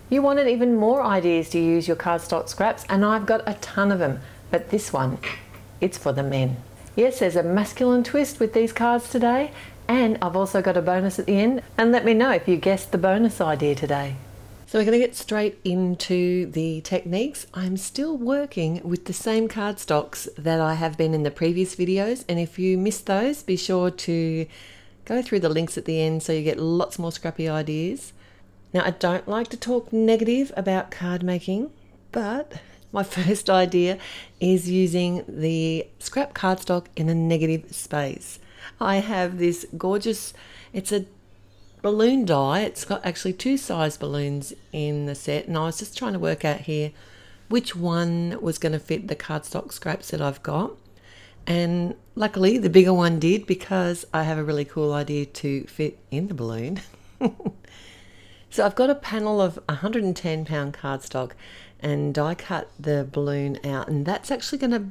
You wanted even more ideas to use your cardstock scraps, and I've got a ton of them, but this one, it's for the men. Yes, there's a masculine twist with these cards today, and I've also got a bonus at the end, and let me know if you guessed the bonus idea today. So we're going to get straight into the techniques. I'm still working with the same cardstocks that I have been in the previous videos, and if you missed those, be sure to go through the links at the end so you get lots more scrappy ideas. Now, I don't like to talk negative about card making, but my first idea is using the scrap cardstock in a negative space. I have this gorgeous, it's a balloon die. It's got actually two size balloons in the set, and I was just trying to work out here which one was going to fit the cardstock scraps that I've got. And luckily the bigger one did, because I have a really cool idea to fit in the balloon. So I've got a panel of 110-pound cardstock and die cut the balloon out, and that's actually going to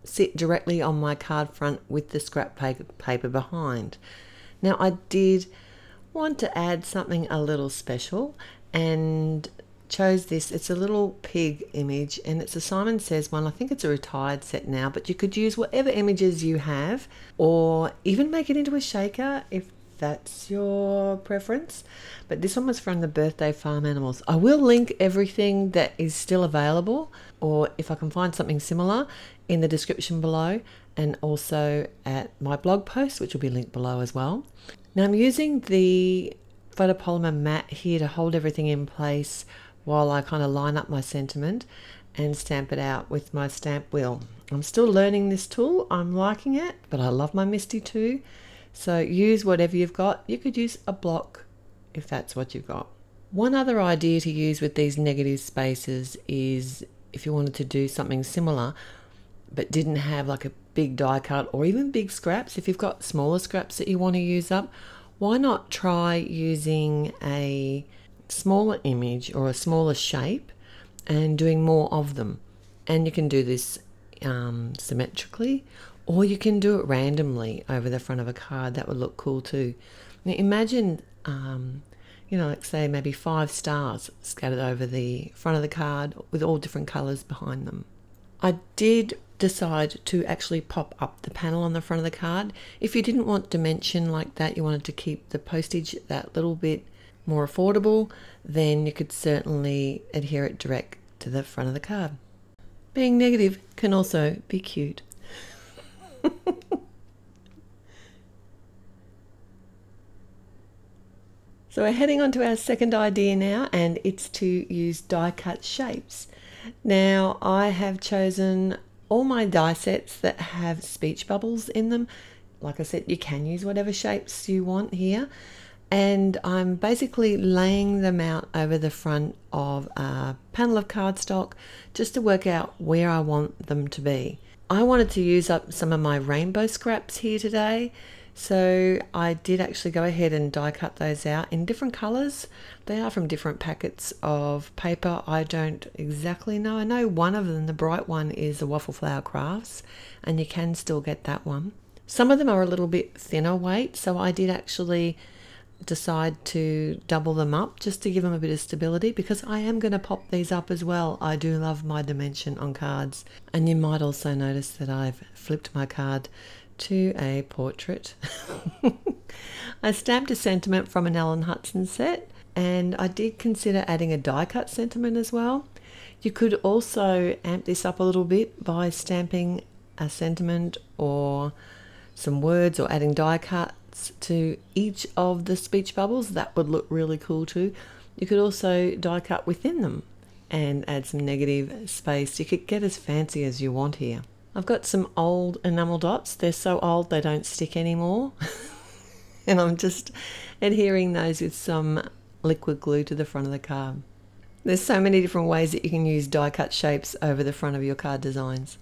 sit directly on my card front with the scrap paper behind. Now, I did want to add something a little special and chose this. It's a little pig image, and it's a Simon Says one. I think it's a retired set now, but you could use whatever images you have, or even make it into a shaker if that's your preference. But this one was from the Birthday Farm Animals. I will link everything that is still available, or if I can find something similar, in the description below, and also at my blog post, which will be linked below as well. Now, I'm using the photopolymer mat here to hold everything in place while I kind of line up my sentiment and stamp it out with my stamp wheel. I'm still learning this tool. I'm liking it, but I love my MISTI too. So use whatever you've got. You could use a block if that's what you've got. One other idea to use with these negative spaces is if you wanted to do something similar but didn't have like a big die cut or even big scraps. If you've got smaller scraps that you want to use up, why not try using a smaller image or a smaller shape and doing more of them? And you can do this symmetrically, or you can do it randomly over the front of a card. That would look cool too. Now imagine, you know, like say maybe 5 stars scattered over the front of the card with all different colors behind them. I did decide to actually pop up the panel on the front of the card. If you didn't want dimension like that, you wanted to keep the postage that little bit more affordable, then you could certainly adhere it direct to the front of the card. Being negative can also be cute. So we're heading on to our second idea now, and it's to use die cut shapes. Now, I have chosen all my die sets that have speech bubbles in them. Like I said, you can use whatever shapes you want here, and I'm basically laying them out over the front of a panel of cardstock just to work out where I want them to be. I wanted to use up some of my rainbow scraps here today, so I did actually go ahead and die cut those out in different colors. They are from different packets of paper. I don't exactly know. I know one of them, the bright one, is the Waffle Flower Crafts, and you can still get that one. Some of them are a little bit thinner weight, so I did actually decide to double them up just to give them a bit of stability, because I am going to pop these up as well. I do love my dimension on cards, and you might also notice that I've flipped my card to a portrait. I stamped a sentiment from an Alan Hudson set, and I did consider adding a die cut sentiment as well. You could also amp this up a little bit by stamping a sentiment or some words, or adding die cuts to each of the speech bubbles. That would look really cool too. You could also die cut within them and add some negative space. You could get as fancy as you want here. I've got some old enamel dots. They're so old they don't stick anymore. And I'm just adhering those with some liquid glue to the front of the card. There's so many different ways that you can use die cut shapes over the front of your card designs.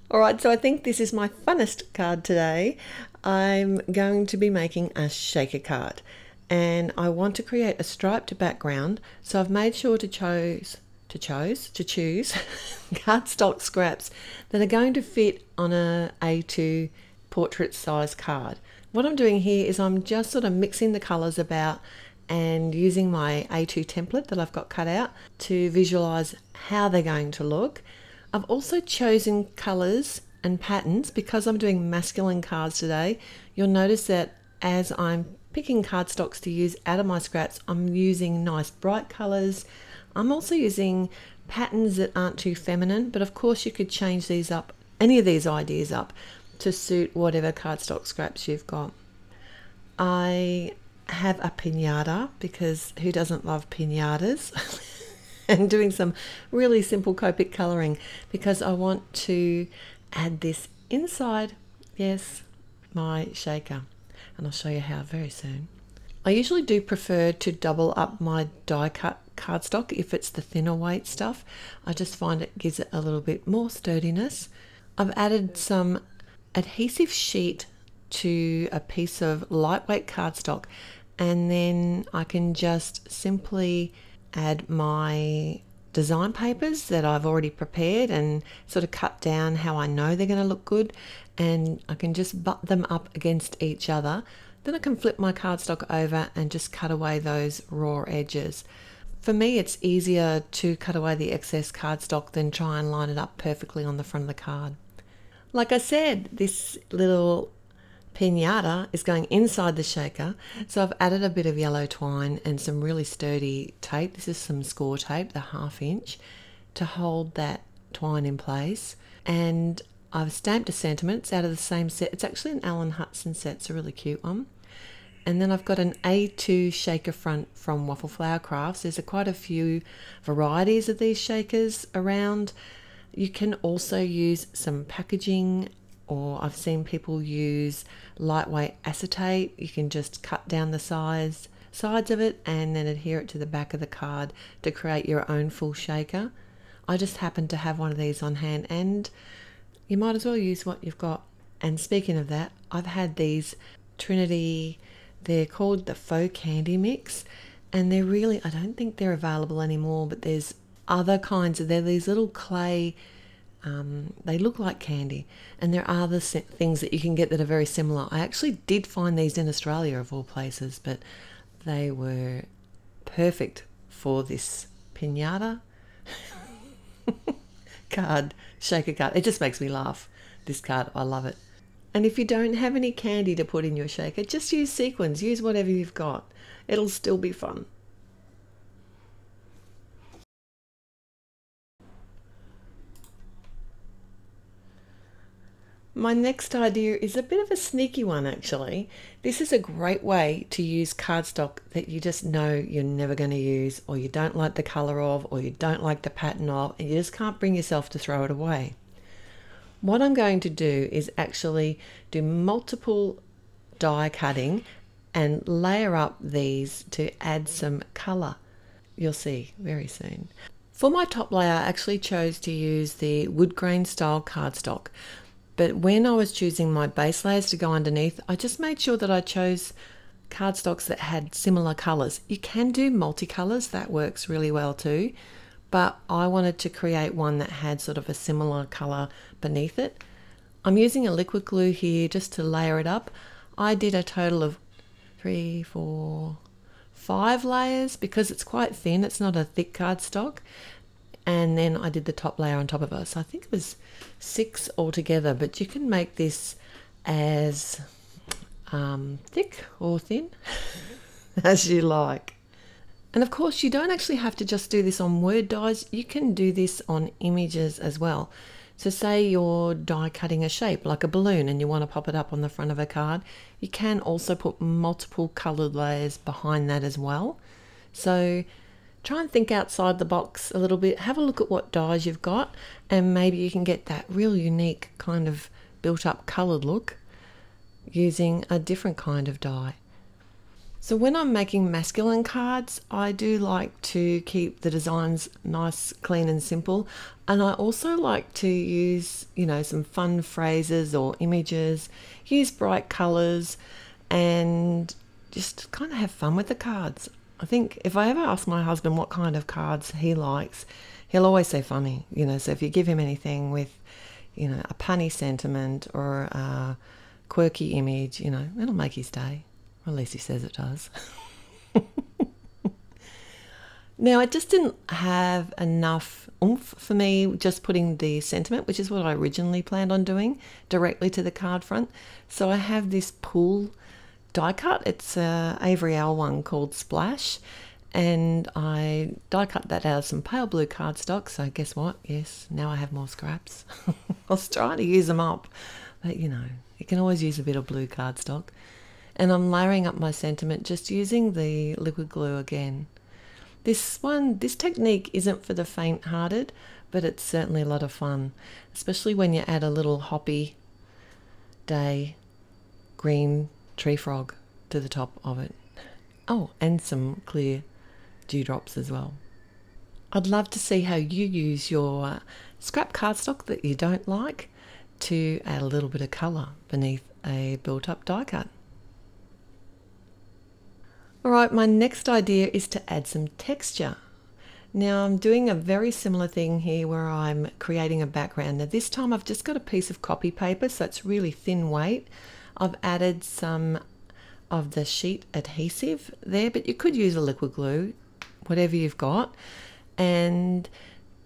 Alright, so I think this is my funnest card today. I'm going to be making a shaker card, and I want to create a striped background, so I've made sure to choose cardstock scraps that are going to fit on a A2 portrait size card. What I'm doing here is I'm just sort of mixing the colours about and using my A2 template that I've got cut out to visualise how they're going to look. I've also chosen colours and patterns because I'm doing masculine cards today. You'll notice that as I'm picking cardstocks to use out of my scraps, I'm using nice bright colours. I'm also using patterns that aren't too feminine, but of course you could change these up, any of these ideas up, to suit whatever cardstock scraps you've got. I have a piñata because who doesn't love piñatas? And doing some really simple Copic colouring because I want to add this inside, yes, my shaker. And I'll show you how very soon. I usually do prefer to double up my die cut cardstock if it's the thinner weight stuff. I just find it gives it a little bit more sturdiness. I've added some adhesive sheet to a piece of lightweight cardstock, and then I can just simply add my design papers that I've already prepared and sort of cut down how I know they're going to look good, and I can just butt them up against each other. Then I can flip my cardstock over and just cut away those raw edges. For me, it's easier to cut away the excess cardstock than try and line it up perfectly on the front of the card. Like I said, this little piñata is going inside the shaker, so I've added a bit of yellow twine and some really sturdy tape. This is some score tape, the 1/2 inch, to hold that twine in place. And I've stamped a sentiment. It's out of the same set. It's actually an Alan Hudson set. It's a really cute one. And then I've got an A2 shaker front from Waffle Flower Crafts. There's quite a few varieties of these shakers around. You can also use some packaging, or I've seen people use lightweight acetate. You can just cut down the sides of it and then adhere it to the back of the card to create your own full shaker. I just happen to have one of these on hand, and you might as well use what you've got. And speaking of that, I've had these Trinity, they're called the Faux Candy Mix, and they're really, I don't think they're available anymore, but there's other kinds of, they're these little clay, they look like candy, and there are other things that you can get that are very similar. I actually did find these in Australia of all places, but they were perfect for this piñata card, shaker card. It just makes me laugh, this card. I love it. And if you don't have any candy to put in your shaker, just use sequins. Use whatever you've got. It'll still be fun. My next idea is a bit of a sneaky one, actually. This is a great way to use cardstock that you just know you're never going to use, or you don't like the colour of, or you don't like the pattern of, and you just can't bring yourself to throw it away. What I'm going to do is actually do multiple die cutting and layer up these to add some colour. You'll see very soon. For my top layer, I actually chose to use the wood grain style cardstock. But when I was choosing my base layers to go underneath, I just made sure that I chose cardstocks that had similar colours. You can do multicolours, that works really well too. But I wanted to create one that had sort of a similar colour beneath it. I'm using a liquid glue here just to layer it up. I did a total of 3, 4, 5 layers because it's quite thin. It's not a thick cardstock. And then I did the top layer on top of it. So I think it was 6 altogether, but you can make this as thick or thin as you like. And of course, you don't actually have to just do this on word dies. You can do this on images as well. So say you're die cutting a shape like a balloon and you want to pop it up on the front of a card. You can also put multiple coloured layers behind that as well. So try and think outside the box a little bit. Have a look at what dies you've got, and maybe you can get that real unique kind of built up coloured look using a different kind of die. So when I'm making masculine cards, I do like to keep the designs nice, clean and simple. And I also like to use, you know, some fun phrases or images, use bright colours and just kind of have fun with the cards. I think if I ever ask my husband what kind of cards he likes, he'll always say funny, you know. So if you give him anything with, you know, a punny sentiment or quirky image, you know, it'll make his day. Or at least he says it does. Now, I just didn't have enough oomph for me just putting the sentiment, which is what I originally planned on doing, directly to the card front. So I have this pool die cut. It's a Avery L one called Splash, and I die cut that out of some pale blue cardstock. So guess what? Yes, now I have more scraps. I was trying to use them up, but you know, you can always use a bit of blue cardstock. And I'm layering up my sentiment just using the liquid glue again. This technique isn't for the faint-hearted, but it's certainly a lot of fun, especially when you add a little hoppy day green tree frog to the top of it. Oh, and some clear dewdrops as well. I'd love to see how you use your scrap cardstock that you don't like to add a little bit of colour beneath a built-up die cut. Alright, my next idea is to add some texture. Now I'm doing a very similar thing here where I'm creating a background. Now this time I've just got a piece of copy paper, so it's really thin weight. I've added some of the sheet adhesive there, but you could use a liquid glue, whatever you've got. And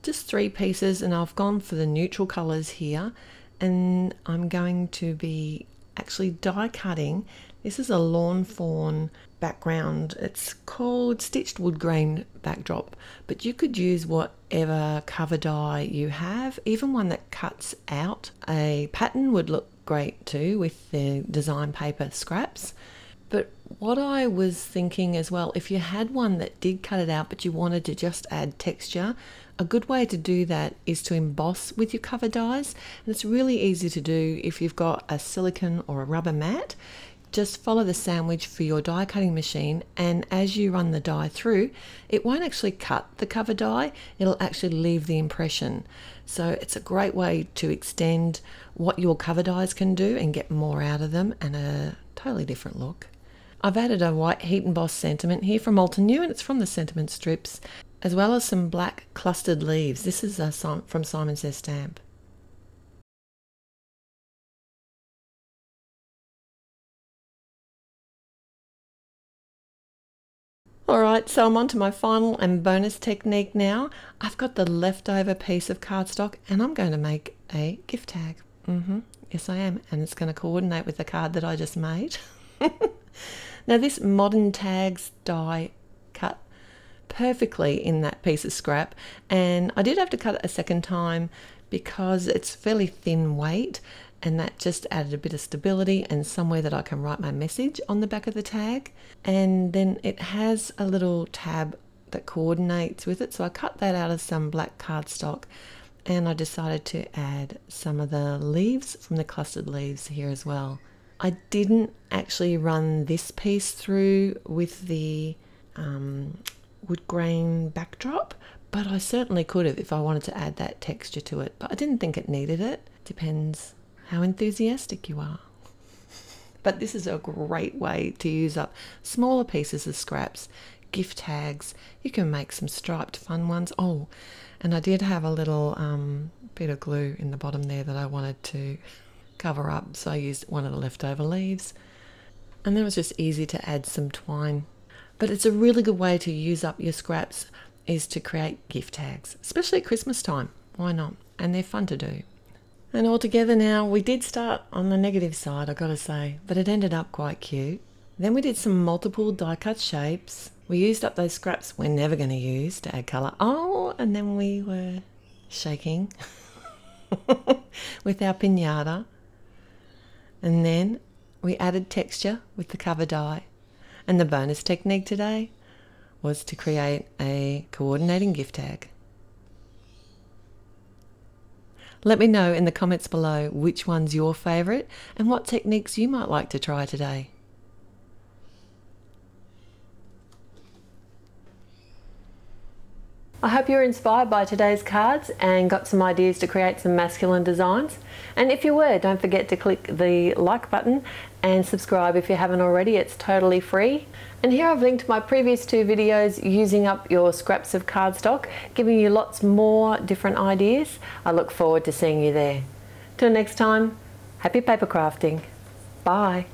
just 3 pieces, and I've gone for the neutral colours here. And I'm going to be actually die cutting. This is a lawn fawn background. It's called stitched wood grain backdrop, but you could use whatever cover die you have. Even one that cuts out a pattern would look great too with the design paper scraps. But what I was thinking as well, if you had one that did cut it out but you wanted to just add texture, a good way to do that is to emboss with your cover dies. And it's really easy to do if you've got a silicone or a rubber mat. Just follow the sandwich for your die cutting machine, and as you run the die through, it won't actually cut the cover die, it'll actually leave the impression. So it's a great way to extend what your cover dies can do and get more out of them and a totally different look. I've added a white heat embossed sentiment here from Alton New, and it's from the sentiment strips, as well as some black clustered leaves. This is from Simon Says Stamp. Alright, so I'm on to my final and bonus technique now. I've got the leftover piece of cardstock and I'm going to make a gift tag. Yes I am, and it's going to coordinate with the card that I just made. Now this modern tags die cut perfectly in that piece of scrap, and I did have to cut it a second time because it's fairly thin weight, and that just added a bit of stability and somewhere that I can write my message on the back of the tag. And then it has a little tab that coordinates with it, so I cut that out of some black cardstock, and I decided to add some of the leaves from the clustered leaves here as well. I didn't actually run this piece through with the wood grain backdrop, but I certainly could have if I wanted to add that texture to it, but I didn't think it needed it. Depends how enthusiastic you are. But this is a great way to use up smaller pieces of scraps, gift tags. You can make some striped fun ones. Oh, and I did have a little bit of glue in the bottom there that I wanted to cover up, so I used one of the leftover leaves. And then it was just easy to add some twine. But it's a really good way to use up your scraps, is to create gift tags, especially at Christmas time. Why not? And they're fun to do. And altogether now, we did start on the negative side, I gotta say, but it ended up quite cute. Then we did some multiple die cut shapes. We used up those scraps we're never going to use to add colour. Oh, and then we were shaking with our piñata. And then we added texture with the cover die. And the bonus technique today was to create a coordinating gift tag. Let me know in the comments below which one's your favourite and what techniques you might like to try today. I hope you're inspired by today's cards and got some ideas to create some masculine designs. And if you were, don't forget to click the like button and subscribe if you haven't already. It's totally free. And here I've linked my previous 2 videos using up your scraps of cardstock, giving you lots more different ideas. I look forward to seeing you there. Till next time, happy paper crafting. Bye.